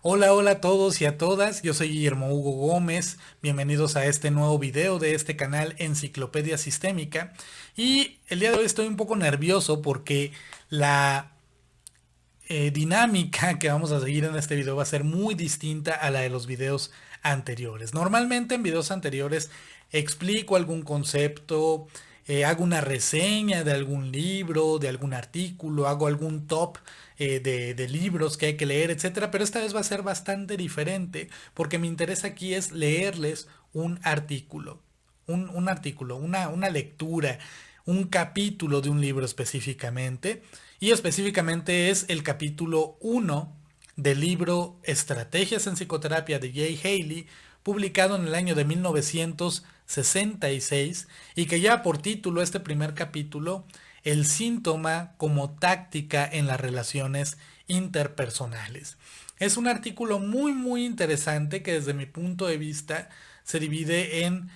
Hola, hola a todos y a todas, yo soy Guillermo Hugo Gómez, bienvenidos a este nuevo video de este canal Enciclopedia Sistémica y el día de hoy estoy un poco nervioso porque la dinámica que vamos a seguir en este video va a ser muy distinta a la de los videos anteriores. Normalmente en videos anteriores explico algún concepto, hago una reseña de algún libro, de algún artículo, hago algún top de libros que hay que leer, etcétera. Pero esta vez va a ser bastante diferente porque mi interés aquí es leerles un artículo, un artículo, una lectura, un capítulo de un libro específicamente. Y específicamente es el capítulo 1 del libro Estrategias en Psicoterapia de Jay Haley, publicado en el año de 1966 y que lleva por título este primer capítulo, El síntoma como táctica en las relaciones interpersonales. Es un artículo muy interesante que desde mi punto de vista se divide en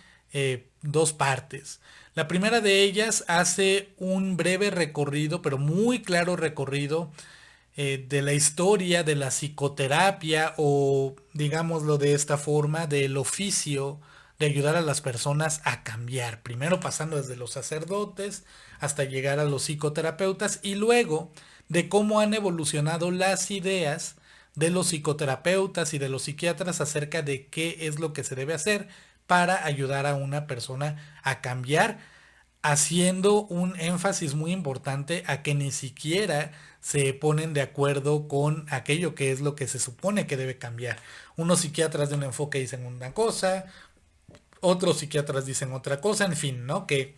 dos partes. La primera de ellas hace un breve recorrido, pero muy claro recorrido, de la historia de la psicoterapia o, digámoslo de esta forma, del oficio de ayudar a las personas a cambiar. Primero pasando desde los sacerdotes hasta llegar a los psicoterapeutas y luego de cómo han evolucionado las ideas de los psicoterapeutas y de los psiquiatras acerca de qué es lo que se debe hacer para ayudar a una persona a cambiar, haciendo un énfasis muy importante a que ni siquiera se ponen de acuerdo con aquello que es lo que se supone que debe cambiar. Unos psiquiatras de un enfoque dicen una cosa, otros psiquiatras dicen otra cosa, en fin, ¿no? Que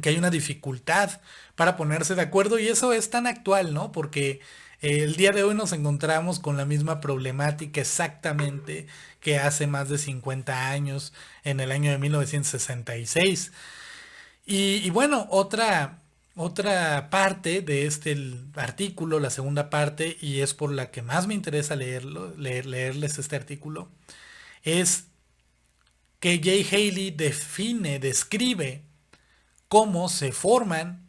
hay una dificultad para ponerse de acuerdo y eso es tan actual, ¿no? Porque el día de hoy nos encontramos con la misma problemática exactamente que hace más de 50 años, en el año de 1966. Y bueno, otra parte de este artículo, la segunda parte, y es por la que más me interesa leerles este artículo, es que Jay Haley describe cómo se forman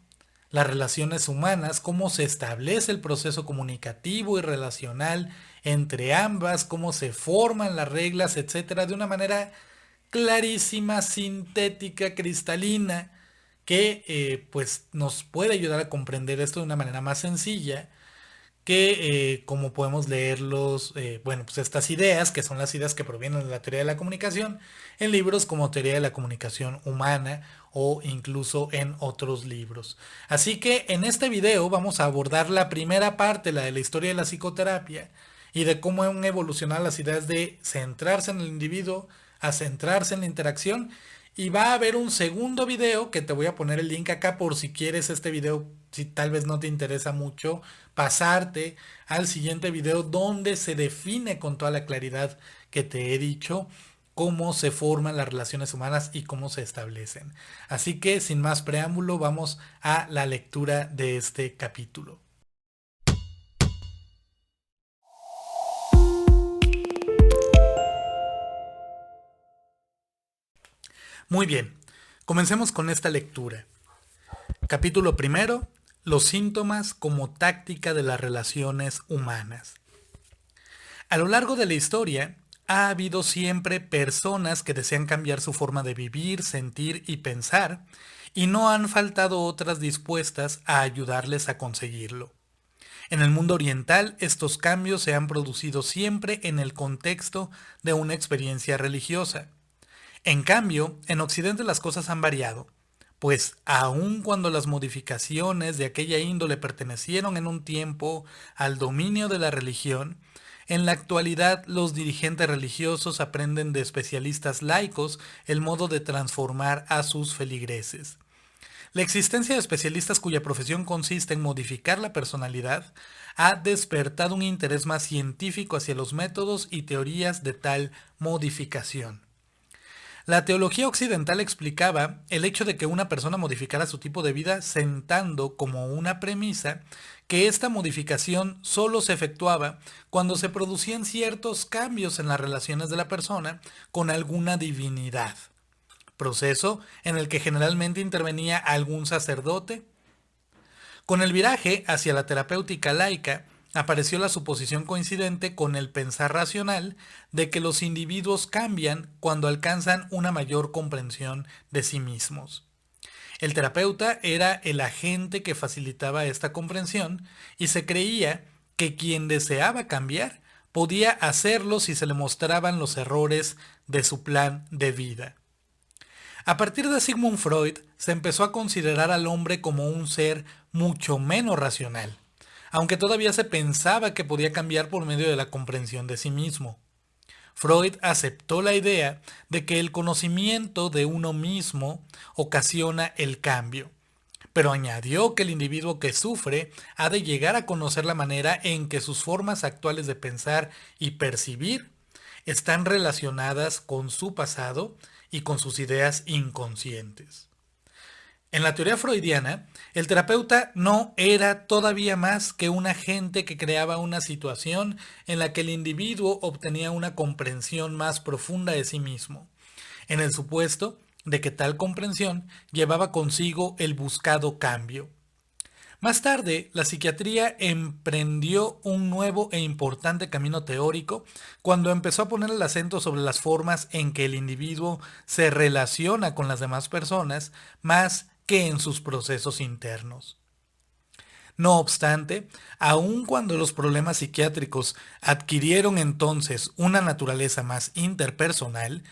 las relaciones humanas, cómo se establece el proceso comunicativo y relacional entre ambas, cómo se forman las reglas, etcétera, de una manera clarísima, sintética, cristalina, que pues nos puede ayudar a comprender esto de una manera más sencilla que como podemos leerlos, bueno, pues estas ideas, que son las ideas que provienen de la teoría de la comunicación, en libros como Teoría de la Comunicación Humana o incluso en otros libros. Así que en este video vamos a abordar la primera parte, la de la historia de la psicoterapia y de cómo han evolucionado las ideas de centrarse en el individuo a centrarse en la interacción. Y va a haber un segundo video que te voy a poner el link acá por si quieres este video, si tal vez no te interesa mucho, pasarte al siguiente video donde se define con toda la claridad que te he dicho cómo se forman las relaciones humanas y cómo se establecen. Así que sin más preámbulo vamos a la lectura de este capítulo. Muy bien, comencemos con esta lectura. Capítulo primero, los síntomas como táctica de las relaciones humanas. A lo largo de la historia, ha habido siempre personas que desean cambiar su forma de vivir, sentir y pensar, y no han faltado otras dispuestas a ayudarles a conseguirlo. En el mundo oriental, estos cambios se han producido siempre en el contexto de una experiencia religiosa. En cambio, en Occidente las cosas han variado, pues aun cuando las modificaciones de aquella índole pertenecieron en un tiempo al dominio de la religión, en la actualidad los dirigentes religiosos aprenden de especialistas laicos el modo de transformar a sus feligreses. La existencia de especialistas cuya profesión consiste en modificar la personalidad ha despertado un interés más científico hacia los métodos y teorías de tal modificación. La teología occidental explicaba el hecho de que una persona modificara su tipo de vida sentando como una premisa que esta modificación solo se efectuaba cuando se producían ciertos cambios en las relaciones de la persona con alguna divinidad, proceso en el que generalmente intervenía algún sacerdote. Con el viraje hacia la terapéutica laica, apareció la suposición coincidente con el pensar racional de que los individuos cambian cuando alcanzan una mayor comprensión de sí mismos. El terapeuta era el agente que facilitaba esta comprensión y se creía que quien deseaba cambiar podía hacerlo si se le mostraban los errores de su plan de vida. A partir de Sigmund Freud, se empezó a considerar al hombre como un ser mucho menos racional, aunque todavía se pensaba que podía cambiar por medio de la comprensión de sí mismo. Freud aceptó la idea de que el conocimiento de uno mismo ocasiona el cambio, pero añadió que el individuo que sufre ha de llegar a conocer la manera en que sus formas actuales de pensar y percibir están relacionadas con su pasado y con sus ideas inconscientes. En la teoría freudiana, el terapeuta no era todavía más que un agente que creaba una situación en la que el individuo obtenía una comprensión más profunda de sí mismo, en el supuesto de que tal comprensión llevaba consigo el buscado cambio. Más tarde, la psiquiatría emprendió un nuevo e importante camino teórico cuando empezó a poner el acento sobre las formas en que el individuo se relaciona con las demás personas más que en sus procesos internos. No obstante, aun cuando los problemas psiquiátricos adquirieron entonces una naturaleza más interpersonal,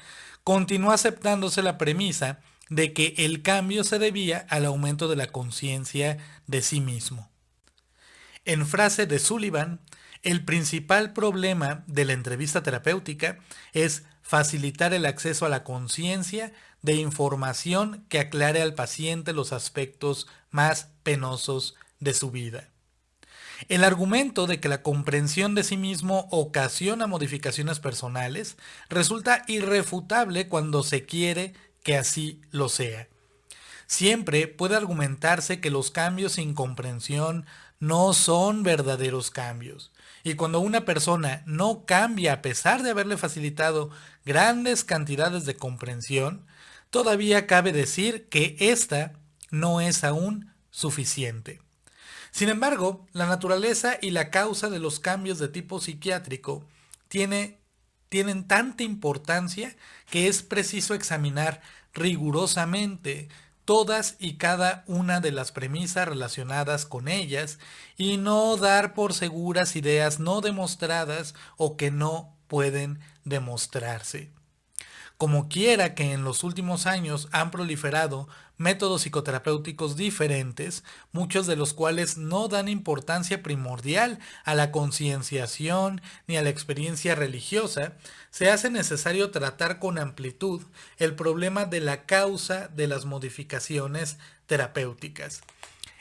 continuó aceptándose la premisa de que el cambio se debía al aumento de la conciencia de sí mismo. En frase de Sullivan, el principal problema de la entrevista terapéutica es facilitar el acceso a la conciencia de información que aclare al paciente los aspectos más penosos de su vida. El argumento de que la comprensión de sí mismo ocasiona modificaciones personales resulta irrefutable cuando se quiere que así lo sea. Siempre puede argumentarse que los cambios sin comprensión no son verdaderos cambios. Y cuando una persona no cambia a pesar de haberle facilitado grandes cantidades de comprensión, todavía cabe decir que esta no es aún suficiente. Sin embargo, la naturaleza y la causa de los cambios de tipo psiquiátrico tienen tanta importancia que es preciso examinar rigurosamente todas y cada una de las premisas relacionadas con ellas y no dar por seguras ideas no demostradas o que no pueden demostrarse. Como quiera que en los últimos años han proliferado métodos psicoterapéuticos diferentes, muchos de los cuales no dan importancia primordial a la concienciación ni a la experiencia religiosa, se hace necesario tratar con amplitud el problema de la causa de las modificaciones terapéuticas.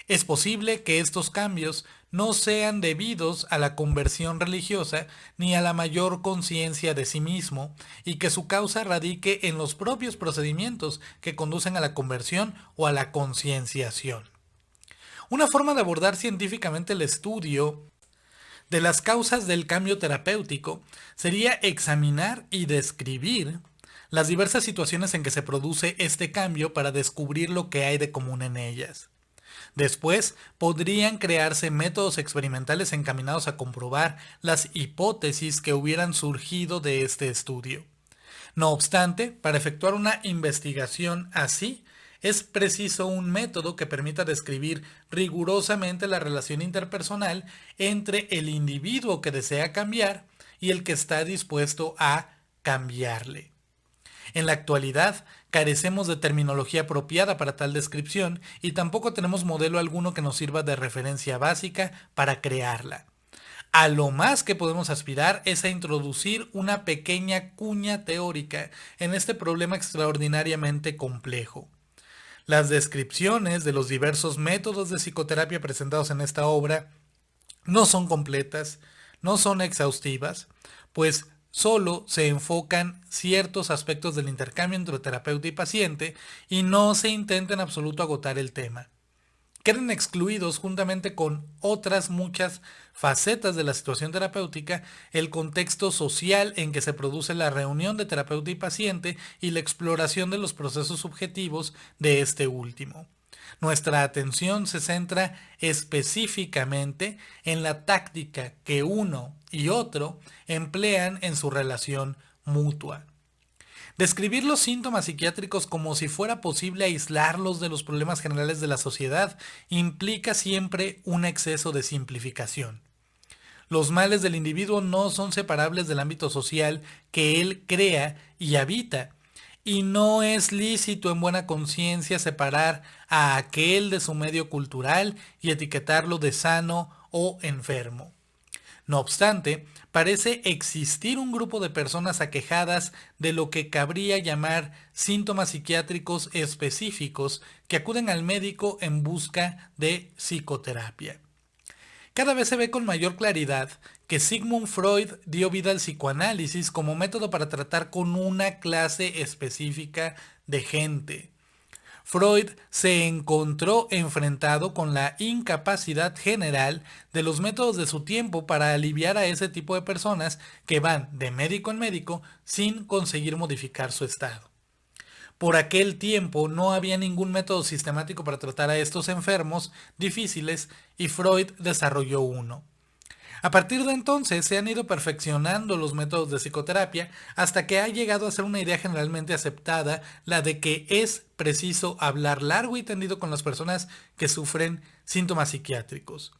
Es posible que estos cambios no sean debidos a la conversión religiosa ni a la mayor conciencia de sí mismo, y que su causa radique en los propios procedimientos que conducen a la conversión o a la concienciación. Una forma de abordar científicamente el estudio de las causas del cambio terapéutico sería examinar y describir las diversas situaciones en que se produce este cambio para descubrir lo que hay de común en ellas. Después, podrían crearse métodos experimentales encaminados a comprobar las hipótesis que hubieran surgido de este estudio. No obstante, para efectuar una investigación así, es preciso un método que permita describir rigurosamente la relación interpersonal entre el individuo que desea cambiar y el que está dispuesto a cambiarle. En la actualidad, carecemos de terminología apropiada para tal descripción y tampoco tenemos modelo alguno que nos sirva de referencia básica para crearla. A lo más que podemos aspirar es a introducir una pequeña cuña teórica en este problema extraordinariamente complejo. Las descripciones de los diversos métodos de psicoterapia presentados en esta obra no son completas, no son exhaustivas, pues solo se enfocan ciertos aspectos del intercambio entre terapeuta y paciente y no se intenta en absoluto agotar el tema. Quedan excluidos, juntamente con otras muchas facetas de la situación terapéutica, el contexto social en que se produce la reunión de terapeuta y paciente y la exploración de los procesos subjetivos de este último. Nuestra atención se centra específicamente en la táctica que uno y otro emplean en su relación mutua. Describir los síntomas psiquiátricos como si fuera posible aislarlos de los problemas generales de la sociedad implica siempre un exceso de simplificación. Los males del individuo no son separables del ámbito social que él crea y habita, y no es lícito en buena conciencia separar a aquel de su medio cultural y etiquetarlo de sano o enfermo. No obstante, parece existir un grupo de personas aquejadas de lo que cabría llamar síntomas psiquiátricos específicos que acuden al médico en busca de psicoterapia. Cada vez se ve con mayor claridad que Sigmund Freud dio vida al psicoanálisis como método para tratar con una clase específica de gente. Freud se encontró enfrentado con la incapacidad general de los métodos de su tiempo para aliviar a ese tipo de personas que van de médico en médico sin conseguir modificar su estado. Por aquel tiempo no había ningún método sistemático para tratar a estos enfermos difíciles y Freud desarrolló uno. A partir de entonces se han ido perfeccionando los métodos de psicoterapia hasta que ha llegado a ser una idea generalmente aceptada, la de que es preciso hablar largo y tendido con las personas que sufren síntomas psiquiátricos.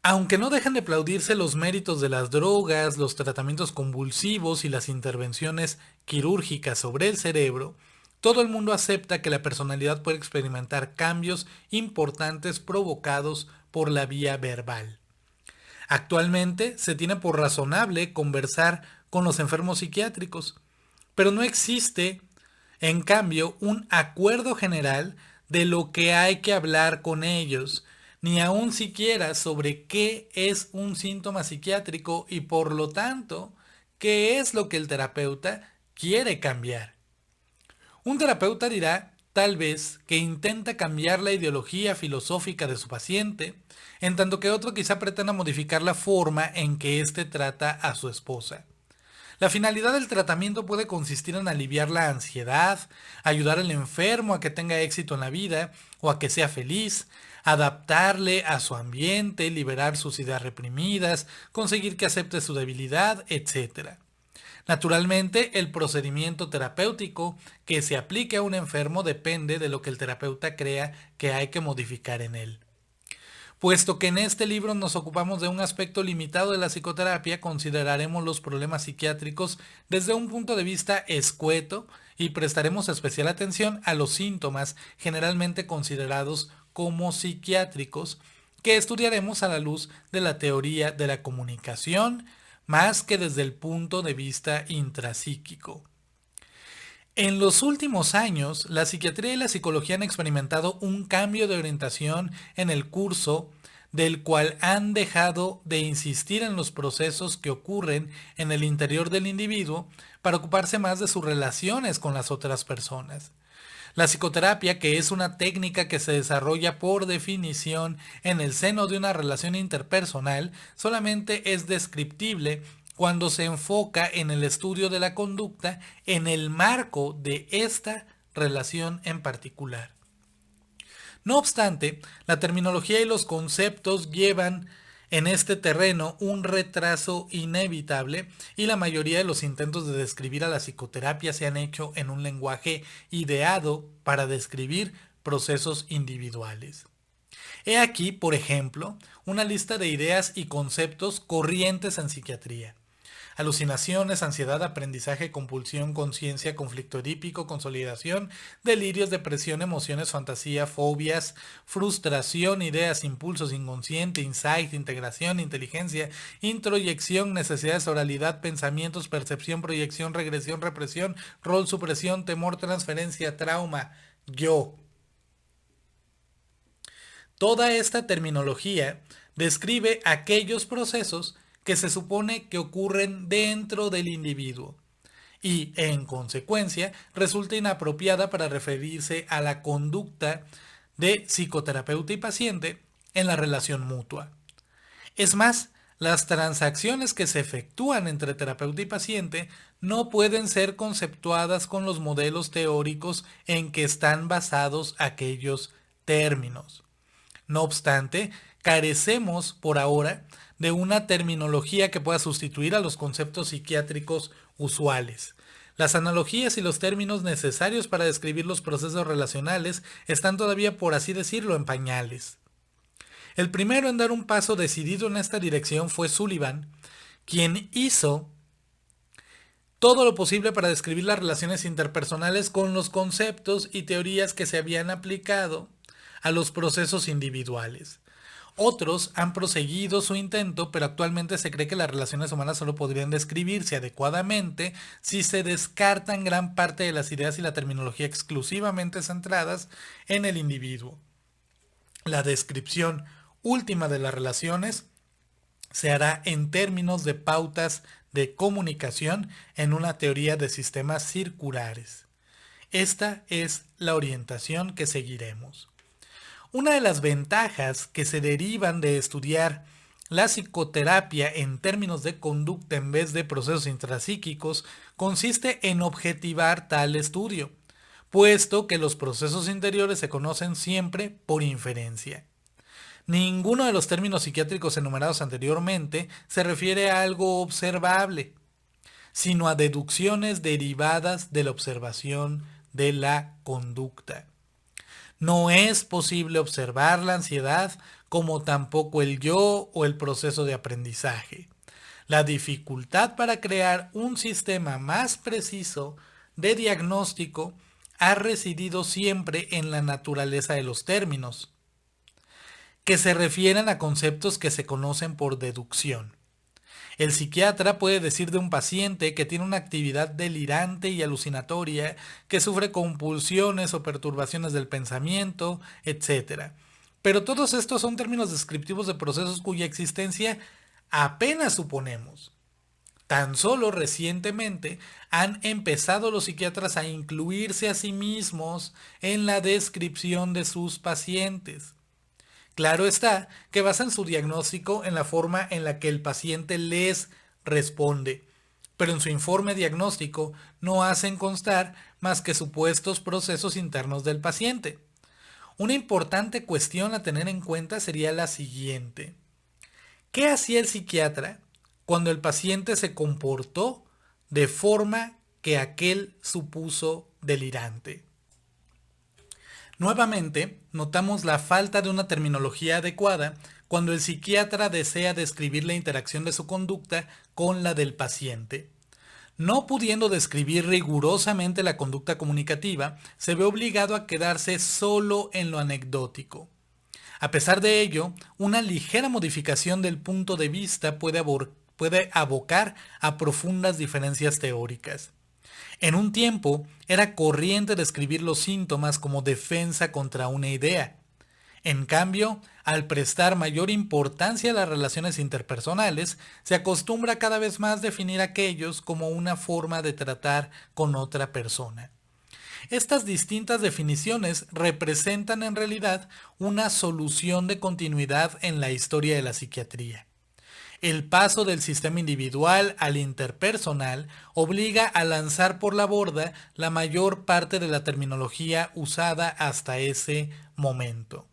Aunque no dejan de aplaudirse los méritos de las drogas, los tratamientos convulsivos y las intervenciones quirúrgicas sobre el cerebro, todo el mundo acepta que la personalidad puede experimentar cambios importantes provocados por la vía verbal. Actualmente se tiene por razonable conversar con los enfermos psiquiátricos, pero no existe, en cambio, un acuerdo general de lo que hay que hablar con ellos, ni aún siquiera sobre qué es un síntoma psiquiátrico y por lo tanto, qué es lo que el terapeuta quiere cambiar. Un terapeuta dirá, tal vez, que intenta cambiar la ideología filosófica de su paciente, en tanto que otro quizá pretenda modificar la forma en que éste trata a su esposa. La finalidad del tratamiento puede consistir en aliviar la ansiedad, ayudar al enfermo a que tenga éxito en la vida o a que sea feliz, adaptarle a su ambiente, liberar sus ideas reprimidas, conseguir que acepte su debilidad, etc. Naturalmente, el procedimiento terapéutico que se aplique a un enfermo depende de lo que el terapeuta crea que hay que modificar en él. Puesto que en este libro nos ocupamos de un aspecto limitado de la psicoterapia, consideraremos los problemas psiquiátricos desde un punto de vista escueto y prestaremos especial atención a los síntomas generalmente considerados como psiquiátricos, que estudiaremos a la luz de la teoría de la comunicación, más que desde el punto de vista intrapsíquico. En los últimos años, la psiquiatría y la psicología han experimentado un cambio de orientación en el curso, del cual han dejado de insistir en los procesos que ocurren en el interior del individuo para ocuparse más de sus relaciones con las otras personas. La psicoterapia, que es una técnica que se desarrolla por definición en el seno de una relación interpersonal, solamente es descriptible cuando se enfoca en el estudio de la conducta en el marco de esta relación en particular. No obstante, la terminología y los conceptos llevan en este terreno un retraso inevitable y la mayoría de los intentos de describir a la psicoterapia se han hecho en un lenguaje ideado para describir procesos individuales. He aquí, por ejemplo, una lista de ideas y conceptos corrientes en psiquiatría. Alucinaciones, ansiedad, aprendizaje, compulsión, conciencia, conflicto edípico, consolidación, delirios, depresión, emociones, fantasía, fobias, frustración, ideas, impulsos, inconsciente, insight, integración, inteligencia, introyección, necesidades, oralidad, pensamientos, percepción, proyección, regresión, represión, rol, supresión, temor, transferencia, trauma, yo. Toda esta terminología describe aquellos procesos que se supone que ocurren dentro del individuo y, en consecuencia, resulta inapropiada para referirse a la conducta de psicoterapeuta y paciente en la relación mutua. Es más, las transacciones que se efectúan entre terapeuta y paciente no pueden ser conceptuadas con los modelos teóricos en que están basados aquellos términos. No obstante, carecemos por ahora de una terminología que pueda sustituir a los conceptos psiquiátricos usuales. Las analogías y los términos necesarios para describir los procesos relacionales están todavía, por así decirlo, en pañales. El primero en dar un paso decidido en esta dirección fue Sullivan, quien hizo todo lo posible para describir las relaciones interpersonales con los conceptos y teorías que se habían aplicado a los procesos individuales. Otros han proseguido su intento, pero actualmente se cree que las relaciones humanas solo podrían describirse adecuadamente si se descartan gran parte de las ideas y la terminología exclusivamente centradas en el individuo. La descripción última de las relaciones se hará en términos de pautas de comunicación en una teoría de sistemas circulares. Esta es la orientación que seguiremos. Una de las ventajas que se derivan de estudiar la psicoterapia en términos de conducta en vez de procesos intrapsíquicos consiste en objetivar tal estudio, puesto que los procesos interiores se conocen siempre por inferencia. Ninguno de los términos psiquiátricos enumerados anteriormente se refiere a algo observable, sino a deducciones derivadas de la observación de la conducta. No es posible observar la ansiedad como tampoco el yo o el proceso de aprendizaje. La dificultad para crear un sistema más preciso de diagnóstico ha residido siempre en la naturaleza de los términos, que se refieren a conceptos que se conocen por deducción. El psiquiatra puede decir de un paciente que tiene una actividad delirante y alucinatoria, que sufre compulsiones o perturbaciones del pensamiento, etc. Pero todos estos son términos descriptivos de procesos cuya existencia apenas suponemos. Tan solo recientemente han empezado los psiquiatras a incluirse a sí mismos en la descripción de sus pacientes. Claro está que basan su diagnóstico en la forma en la que el paciente les responde, pero en su informe diagnóstico no hacen constar más que supuestos procesos internos del paciente. Una importante cuestión a tener en cuenta sería la siguiente. ¿Qué hacía el psiquiatra cuando el paciente se comportó de forma que aquel supuso delirante? Nuevamente, notamos la falta de una terminología adecuada cuando el psiquiatra desea describir la interacción de su conducta con la del paciente. No pudiendo describir rigurosamente la conducta comunicativa, se ve obligado a quedarse solo en lo anecdótico. A pesar de ello, una ligera modificación del punto de vista puede abocar a profundas diferencias teóricas. En un tiempo, era corriente describir los síntomas como defensa contra una idea. En cambio, al prestar mayor importancia a las relaciones interpersonales, se acostumbra cada vez más definir aquellos como una forma de tratar con otra persona. Estas distintas definiciones representan en realidad una solución de continuidad en la historia de la psiquiatría. El paso del sistema individual al interpersonal obliga a lanzar por la borda la mayor parte de la terminología usada hasta ese momento.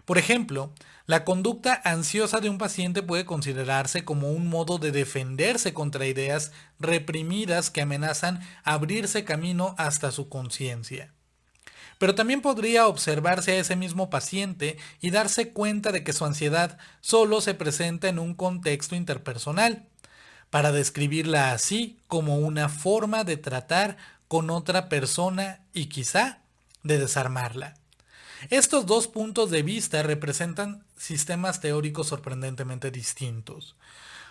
Por ejemplo, la conducta ansiosa de un paciente puede considerarse como un modo de defenderse contra ideas reprimidas que amenazan abrirse camino hasta su conciencia. Pero también podría observarse a ese mismo paciente y darse cuenta de que su ansiedad solo se presenta en un contexto interpersonal, para describirla así como una forma de tratar con otra persona y quizá de desarmarla. Estos dos puntos de vista representan sistemas teóricos sorprendentemente distintos.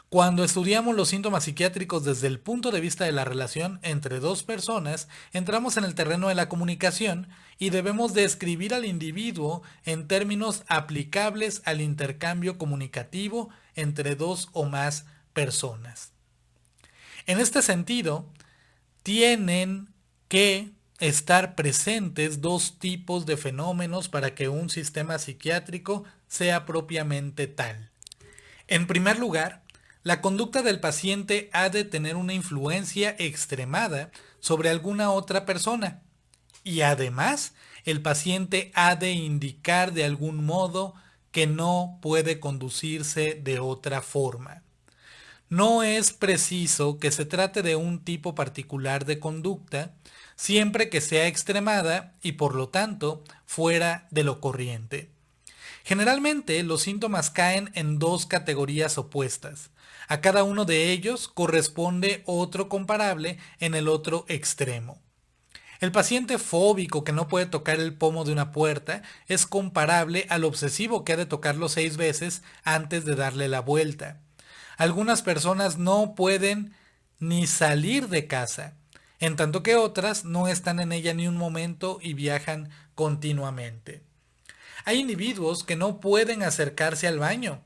Cuando estudiamos los síntomas psiquiátricos desde el punto de vista de la relación entre dos personas, entramos en el terreno de la comunicación y debemos describir al individuo en términos aplicables al intercambio comunicativo entre dos o más personas. En este sentido, tienen que estar presentes dos tipos de fenómenos para que un sistema psiquiátrico sea propiamente tal. En primer lugar, la conducta del paciente ha de tener una influencia extremada sobre alguna otra persona Y además, el paciente ha de indicar de algún modo que no puede conducirse de otra forma. No es preciso que se trate de un tipo particular de conducta, siempre que sea extremada y por lo tanto fuera de lo corriente. Generalmente los síntomas caen en dos categorías opuestas. A cada uno de ellos corresponde otro comparable en el otro extremo. El paciente fóbico que no puede tocar el pomo de una puerta es comparable al obsesivo que ha de tocarlo 6 veces antes de darle la vuelta. Algunas personas no pueden ni salir de casa, en tanto que otras no están en ella ni un momento y viajan continuamente. Hay individuos que no pueden acercarse al baño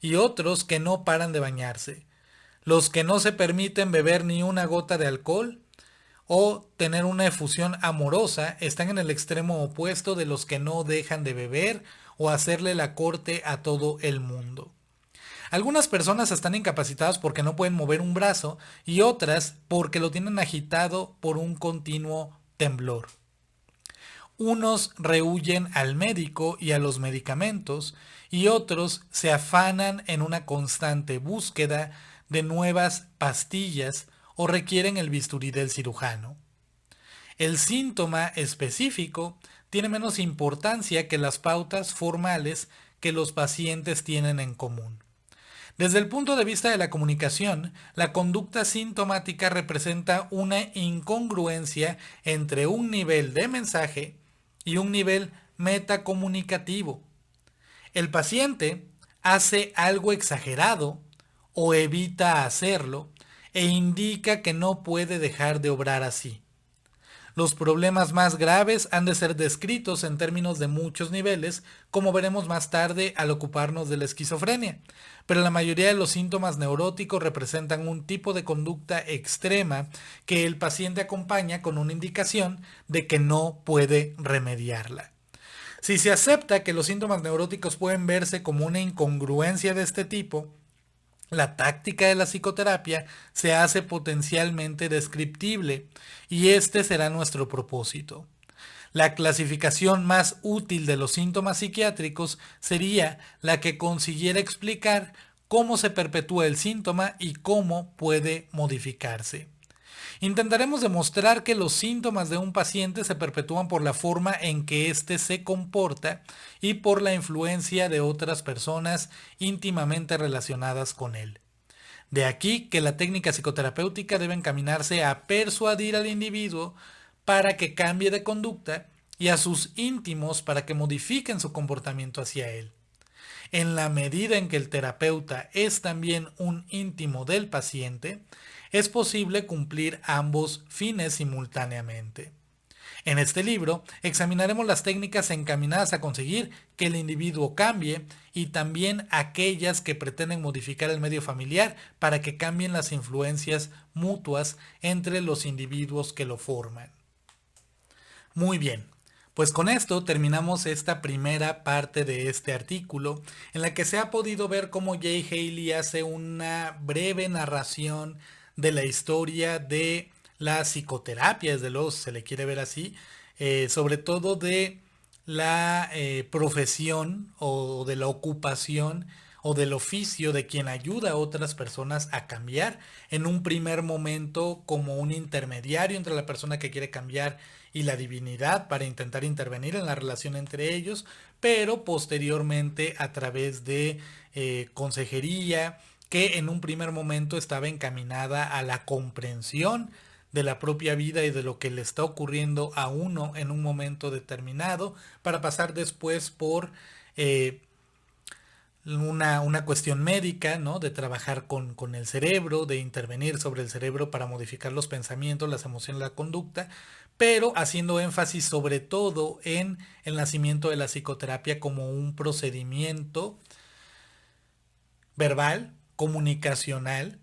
y otros que no paran de bañarse. Los que no se permiten beber ni una gota de alcohol o tener una efusión amorosa están en el extremo opuesto de los que no dejan de beber o hacerle la corte a todo el mundo. Algunas personas están incapacitadas porque no pueden mover un brazo y otras porque lo tienen agitado por un continuo temblor. Unos rehuyen al médico y a los medicamentos y otros se afanan en una constante búsqueda de nuevas pastillas o requieren el bisturí del cirujano. El síntoma específico tiene menos importancia que las pautas formales que los pacientes tienen en común. Desde el punto de vista de la comunicación, la conducta sintomática representa una incongruencia entre un nivel de mensaje y un nivel metacomunicativo. El paciente hace algo exagerado o evita hacerlo e indica que no puede dejar de obrar así. Los problemas más graves han de ser descritos en términos de muchos niveles, como veremos más tarde al ocuparnos de la esquizofrenia, pero la mayoría de los síntomas neuróticos representan un tipo de conducta extrema que el paciente acompaña con una indicación de que no puede remediarla. Si se acepta que los síntomas neuróticos pueden verse como una incongruencia de este tipo, la táctica de la psicoterapia se hace potencialmente descriptible y este será nuestro propósito. La clasificación más útil de los síntomas psiquiátricos sería la que consiguiera explicar cómo se perpetúa el síntoma y cómo puede modificarse. Intentaremos demostrar que los síntomas de un paciente se perpetúan por la forma en que éste se comporta y por la influencia de otras personas íntimamente relacionadas con él. De aquí que la técnica psicoterapéutica debe encaminarse a persuadir al individuo para que cambie de conducta y a sus íntimos para que modifiquen su comportamiento hacia él. En la medida en que el terapeuta es también un íntimo del paciente, es posible cumplir ambos fines simultáneamente. En este libro examinaremos las técnicas encaminadas a conseguir que el individuo cambie y también aquellas que pretenden modificar el medio familiar para que cambien las influencias mutuas entre los individuos que lo forman. Muy bien, pues con esto terminamos esta primera parte de este artículo en la que se ha podido ver cómo Jay Haley hace una breve narración de la historia de la psicoterapia, desde luego se le quiere ver así, sobre todo de la profesión o de la ocupación o del oficio de quien ayuda a otras personas a cambiar en un primer momento como un intermediario entre la persona que quiere cambiar y la divinidad para intentar intervenir en la relación entre ellos, pero posteriormente a través de consejería que en un primer momento estaba encaminada a la comprensión de la propia vida y de lo que le está ocurriendo a uno en un momento determinado, para pasar después por una cuestión médica, ¿no? De trabajar con el cerebro, de intervenir sobre el cerebro para modificar los pensamientos, las emociones, la conducta, pero haciendo énfasis sobre todo en el nacimiento de la psicoterapia como un procedimiento verbal, comunicacional,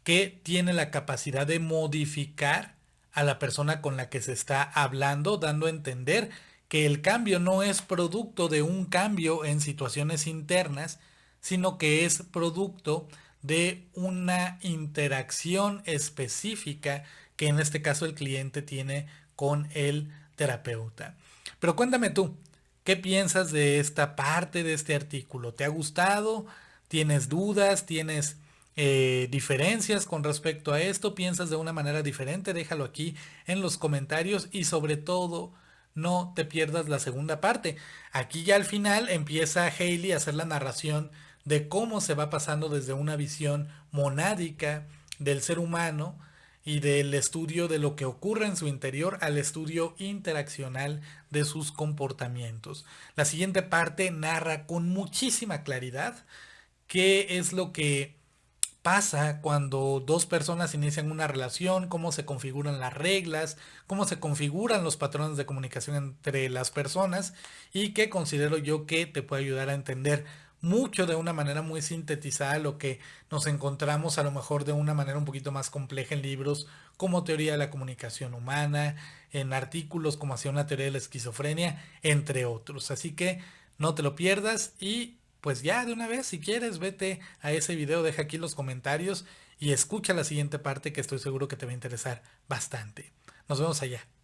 que tiene la capacidad de modificar a la persona con la que se está hablando, dando a entender que el cambio no es producto de un cambio en situaciones internas, sino que es producto de una interacción específica que en este caso el cliente tiene con el terapeuta. Pero cuéntame tú, ¿qué piensas de esta parte de este artículo? ¿Te ha gustado? ¿Tienes dudas? ¿Tienes diferencias con respecto a esto? ¿Piensas de una manera diferente? Déjalo aquí en los comentarios y sobre todo no te pierdas la segunda parte. Aquí ya al final empieza Haley a hacer la narración de cómo se va pasando desde una visión monádica del ser humano y del estudio de lo que ocurre en su interior al estudio interaccional de sus comportamientos. La siguiente parte narra con muchísima claridad qué es lo que pasa cuando dos personas inician una relación, cómo se configuran las reglas, cómo se configuran los patrones de comunicación entre las personas y que considero yo que te puede ayudar a entender mucho de una manera muy sintetizada lo que nos encontramos a lo mejor de una manera un poquito más compleja en libros como Teoría de la Comunicación Humana, en artículos como Hacia una teoría de la esquizofrenia, entre otros. Así que no te lo pierdas y pues ya de una vez, si quieres, vete a ese video, deja aquí los comentarios y escucha la siguiente parte que estoy seguro que te va a interesar bastante. Nos vemos allá.